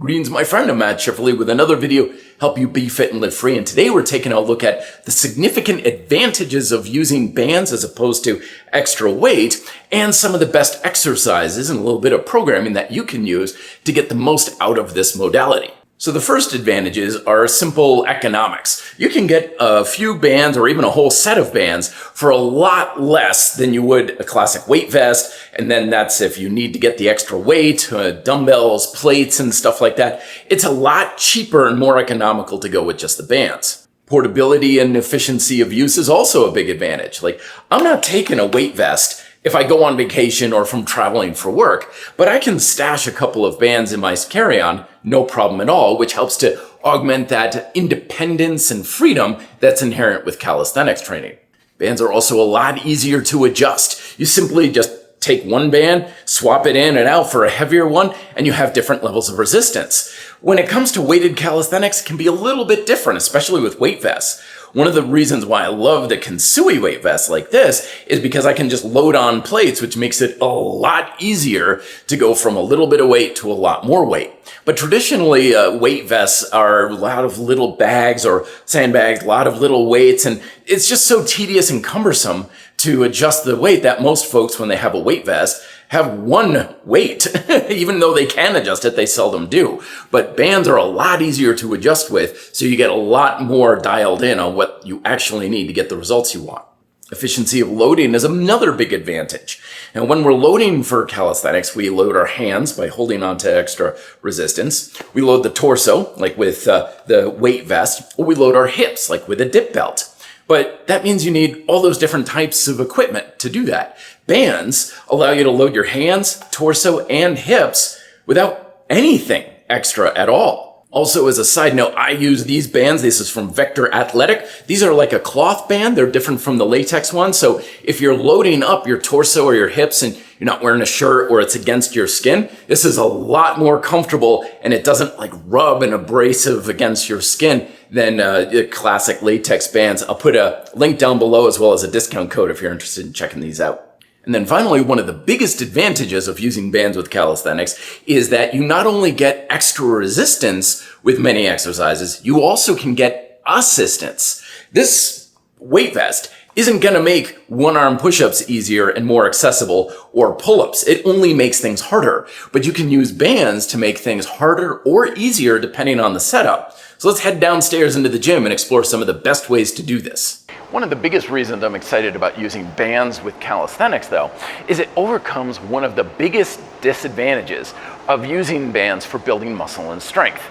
Greetings, my friend. I'm Matt Schifferly with another video, Help You Be Fit and Live Free. And today we're taking a look at the significant advantages of using bands as opposed to extra weight and some of the best exercises and a little bit of programming that you can use to get the most out of this modality. So the first advantages are simple economics. You can get a few bands or even a whole set of bands for a lot less than you would a classic weight vest. And then that's if you need to get the extra weight, dumbbells, plates, and stuff like that. It's a lot cheaper and more economical to go with just the bands. Portability and efficiency of use is also a big advantage. Like, I'm not taking a weight vest if I go on vacation or from traveling for work, but I can stash a couple of bands in my carry-on, no problem at all, which helps to augment that independence and freedom that's inherent with calisthenics training. Bands are also a lot easier to adjust. You simply just take one band, swap it in and out for a heavier one, and you have different levels of resistance. When it comes to weighted calisthenics, it can be a little bit different, especially with weight vests. One of the reasons why I love the Kensui weight vest like this is because I can just load on plates, which makes it a lot easier to go from a little bit of weight to a lot more weight. But traditionally, weight vests are a lot of little bags or sandbags, a lot of little weights, and it's just so tedious and cumbersome to adjust the weight that most folks, when they have a weight vest, have one weight. Even though they can adjust it, they seldom do. But bands are a lot easier to adjust with, so you get a lot more dialed in on what you actually need to get the results you want. Efficiency of loading is another big advantage. And when we're loading for calisthenics, we load our hands by holding on to extra resistance. We load the torso, like with the weight vest, or we load our hips, like with a dip belt. But that means you need all those different types of equipment to do that. Bands allow you to load your hands, torso, and hips without anything extra at all. Also, as a side note, I use these bands. This is from Vector Athletic. These are like a cloth band. They're different from the latex one. So if you're loading up your torso or your hips and you're not wearing a shirt or it's against your skin, this is a lot more comfortable and it doesn't like rub and abrasive against your skin than the classic latex bands. I'll put a link down below as well as a discount code if you're interested in checking these out. And then finally, one of the biggest advantages of using bands with calisthenics is that you not only get extra resistance with many exercises, you also can get assistance. This weight vest isn't going to make one-arm push-ups easier and more accessible or pull-ups. It only makes things harder. But you can use bands to make things harder or easier depending on the setup. So let's head downstairs into the gym and explore some of the best ways to do this. One of the biggest reasons I'm excited about using bands with calisthenics, though, is it overcomes one of the biggest disadvantages of using bands for building muscle and strength.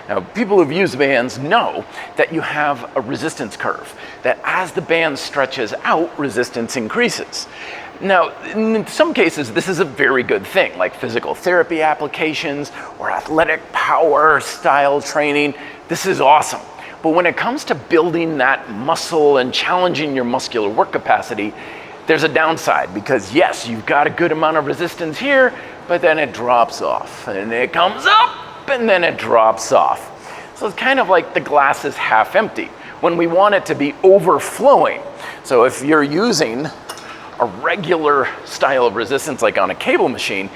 Now, people who've used bands know that you have a resistance curve, that as the band stretches out, resistance increases. Now, in some cases, this is a very good thing, like physical therapy applications or athletic power style training. This is awesome. But when it comes to building that muscle and challenging your muscular work capacity, there's a downside because yes, you've got a good amount of resistance here, but then it drops off and it comes up and then it drops off. So it's kind of like the glass is half empty when we want it to be overflowing. So if you're using a regular style of resistance, like on a cable machine,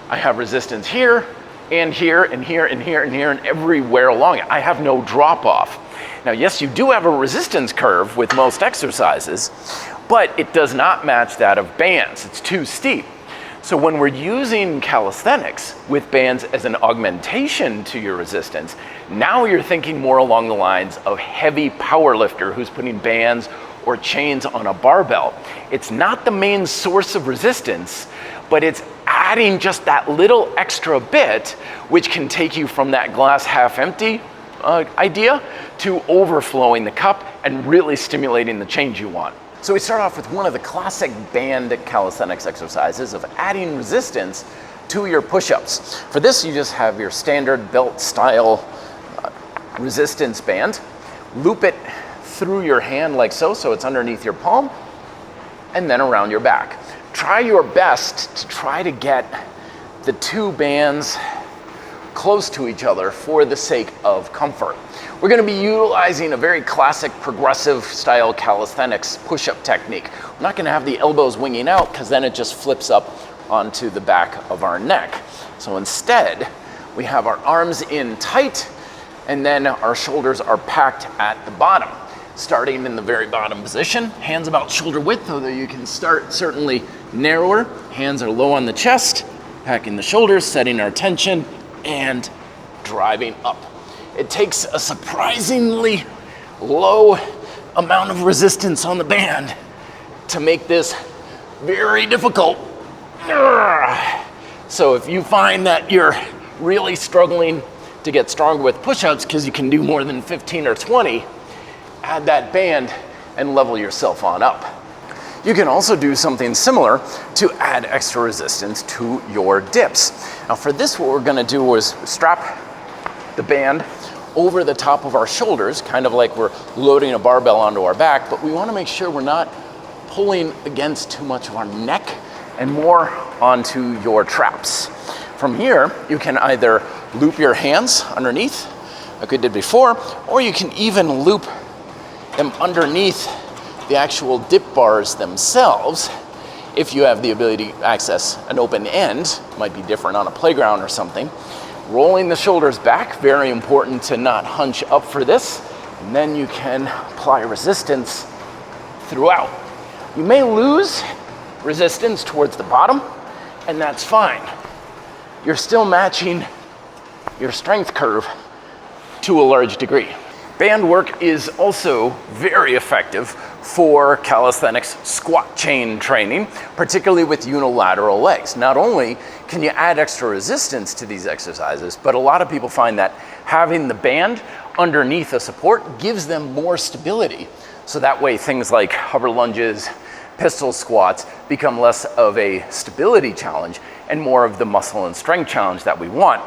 I have resistance here and here and here and here and here and everywhere along it. I have no drop off. Now, yes, you do have a resistance curve with most exercises, but it does not match that of bands. It's too steep. So when we're using calisthenics with bands as an augmentation to your resistance, now you're thinking more along the lines of heavy power lifter who's putting bands or chains on a barbell. It's not the main source of resistance, but it's adding just that little extra bit, which can take you from that glass half empty idea to overflowing the cup and really stimulating the change you want. So we start off with one of the classic band calisthenics exercises of adding resistance to your push-ups. For this, you just have your standard belt style resistance band. Loop it through your hand like so, so it's underneath your palm, and then around your back. Try your best to try to get the two bands close to each other for the sake of comfort. We're going to be utilizing a very classic progressive style calisthenics push-up technique. We're not going to have the elbows winging out because then it just flips up onto the back of our neck. So instead, We have our arms in tight, and then our shoulders are packed at the bottom. Starting in the very bottom position, hands about shoulder width, although you can start certainly narrower. Hands are low on the chest, packing the shoulders, setting our tension, and driving up. It takes a surprisingly low amount of resistance on the band to make this very difficult. So if you find that you're really struggling to get stronger with push-ups because you can do more than 15 or 20, add that band and level yourself on up. You can also do something similar to add extra resistance to your dips. Now for this, what we're gonna do is strap the band over the top of our shoulders, kind of like we're loading a barbell onto our back, but we wanna make sure we're not pulling against too much of our neck and more onto your traps. From here, you can either loop your hands underneath, like we did before, or you can even loop them underneath the actual dip bars themselves if you have the ability to access an open end. Might be different on a playground or something. Rolling the shoulders back, very important to not hunch up for this, and then you can apply resistance throughout. You may lose resistance towards the bottom, and that's fine. You're still matching your strength curve to a large degree. Band work is also very effective for calisthenics squat chain training, particularly with unilateral legs. Not only can you add extra resistance to these exercises, but a lot of people find that having the band underneath a support gives them more stability. So that way things like hover lunges, pistol squats become less of a stability challenge and more of the muscle and strength challenge that we want.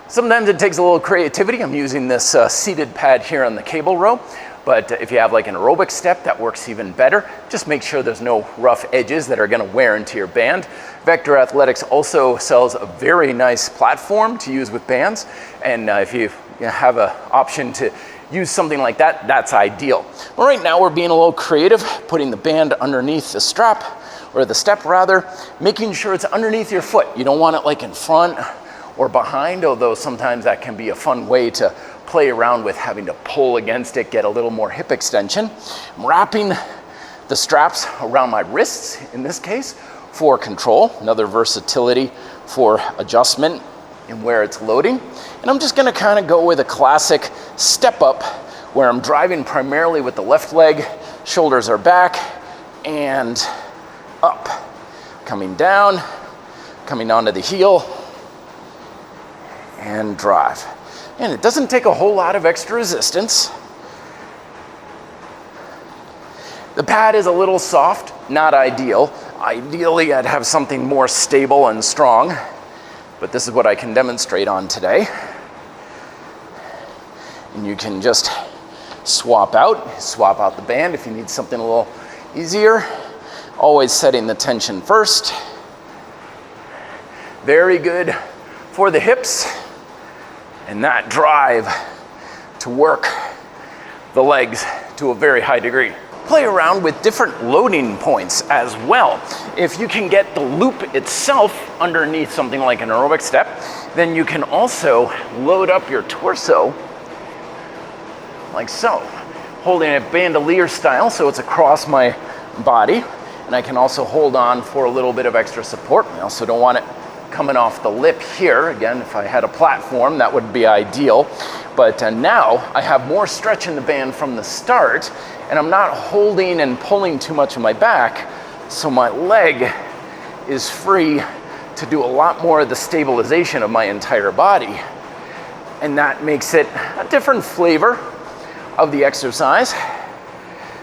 Sometimes it takes a little creativity. I'm using this seated pad here on the cable row, but if you have like an aerobic step, that works even better. Just make sure there's no rough edges that are gonna wear into your band. Vector Athletics also sells a very nice platform to use with bands, and if you have an option to use something like that, that's ideal. Well, right now we're being a little creative, putting the band underneath the strap, or the step rather, making sure it's underneath your foot. You don't want it like in front or behind, although sometimes that can be a fun way to play around with having to pull against it, get a little more hip extension. I'm wrapping the straps around my wrists, in this case, for control, another versatility for adjustment and where it's loading. And I'm just gonna kind of go with a classic step up where I'm driving primarily with the left leg, shoulders are back and up. Coming down, coming onto the heel, and drive. And it doesn't take a whole lot of extra resistance. The pad is a little soft, not ideal. Ideally, I'd have something more stable and strong, but this is what I can demonstrate on today. And you can just swap out the band if you need something a little easier. Always setting the tension first. Very good for the hips. And that drive to work the legs to a very high degree. Play around with different loading points as well. If you can get the loop itself underneath something like an aerobic step, then you can also load up your torso like so, holding it bandolier style so it's across my body, and I can also hold on for a little bit of extra support. I also don't want it coming off the lip here. Again, if I had a platform, that would be ideal. But now I have more stretch in the band from the start, and I'm not holding and pulling too much of my back, so my leg is free to do a lot more of the stabilization of my entire body. And that makes it a different flavor of the exercise.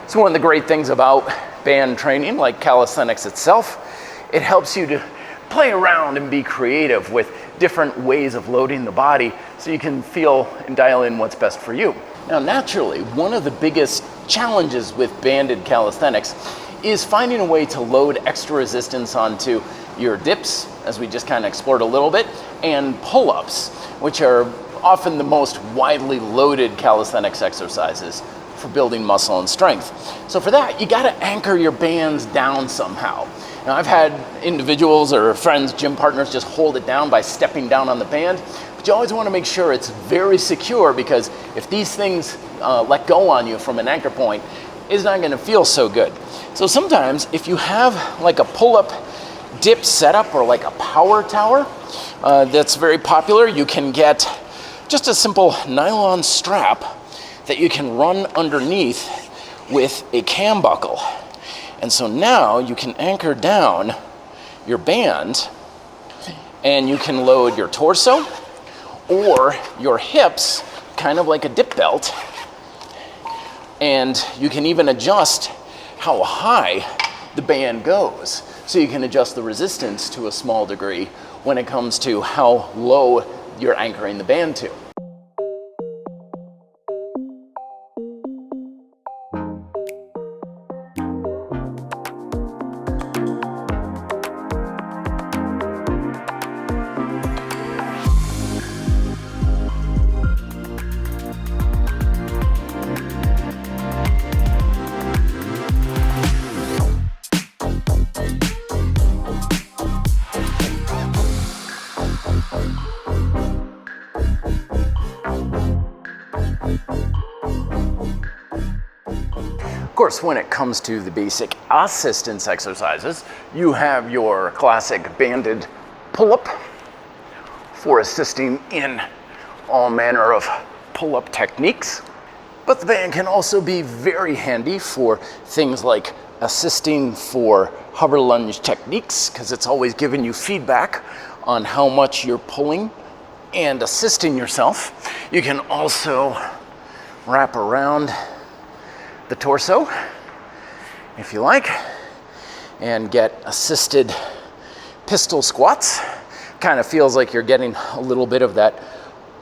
So one of the great things about band training, like calisthenics itself, it helps you to play around and be creative with different ways of loading the body so you can feel and dial in what's best for you. Now, naturally, one of the biggest challenges with banded calisthenics is finding a way to load extra resistance onto your dips, as we just kind of explored a little bit, and pull-ups, which are often the most widely loaded calisthenics exercises for building muscle and strength. So for that, you gotta anchor your bands down somehow. Now, I've had individuals or friends, gym partners, just hold it down by stepping down on the band. But you always want to make sure it's very secure, because if these things let go on you from an anchor point, it's not going to feel so good. So sometimes if you have like a pull-up dip setup or like a power tower that's very popular, you can get just a simple nylon strap that you can run underneath with a cam buckle. And so now you can anchor down your band, and you can load your torso or your hips, kind of like a dip belt. And you can even adjust how high the band goes. So you can adjust the resistance to a small degree when it comes to how low you're anchoring the band to. Of course, when it comes to the basic assistance exercises, you have your classic banded pull-up for assisting in all manner of pull-up techniques. But the band can also be very handy for things like assisting for hover lunge techniques, because it's always giving you feedback on how much you're pulling and assisting yourself. You can also wrap around the torso, if you like, and get assisted pistol squats. Kind of feels like you're getting a little bit of that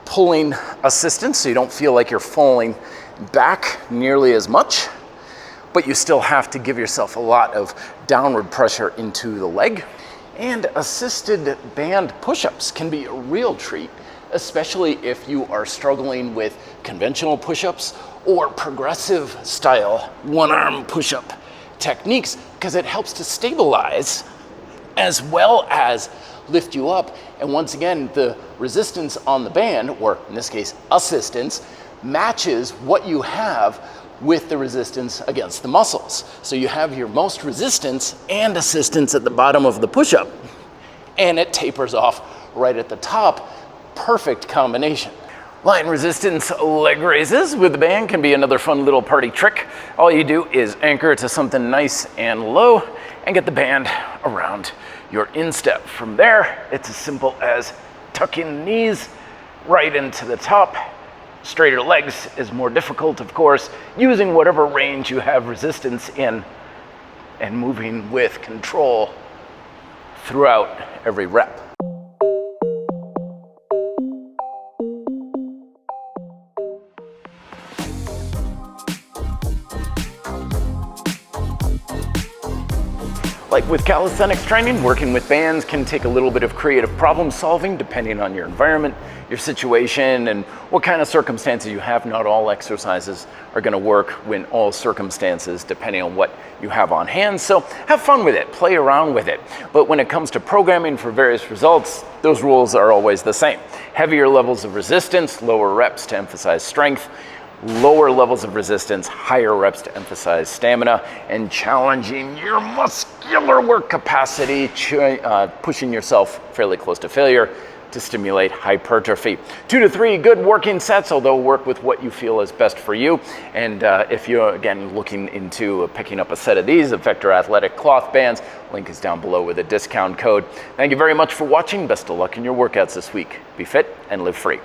pulling assistance, so you don't feel like you're falling back nearly as much, but you still have to give yourself a lot of downward pressure into the leg. And assisted band push-ups can be a real treat, especially if you are struggling with conventional push-ups or progressive style one-arm push-up techniques, because it helps to stabilize as well as lift you up. And once again, the resistance on the band, or in this case, assistance, matches what you have with the resistance against the muscles. So you have your most resistance and assistance at the bottom of the push-up, and it tapers off right at the top. Perfect combination. Line resistance leg raises with the band can be another fun little party trick. All you do is anchor to something nice and low and get the band around your instep. From there, it's as simple as tucking the knees right into the top. Straighter legs is more difficult, of course, using whatever range you have resistance in and moving with control throughout every rep. Like with calisthenics training, working with bands can take a little bit of creative problem solving depending on your environment, your situation, and what kind of circumstances you have. Not all exercises are going to work in all circumstances depending on what you have on hand. So have fun with it, play around with it. But when it comes to programming for various results, those rules are always the same. Heavier levels of resistance, lower reps to emphasize strength. Lower levels of resistance, higher reps to emphasize stamina, and challenging your muscular work capacity, pushing yourself fairly close to failure to stimulate hypertrophy. 2 to 3 good working sets, although work with what you feel is best for you. And if you're, again, looking into picking up a set of these Vector Athletic cloth bands, link is down below with a discount code. Thank you very much for watching. Best of luck in your workouts this week. Be fit and live free.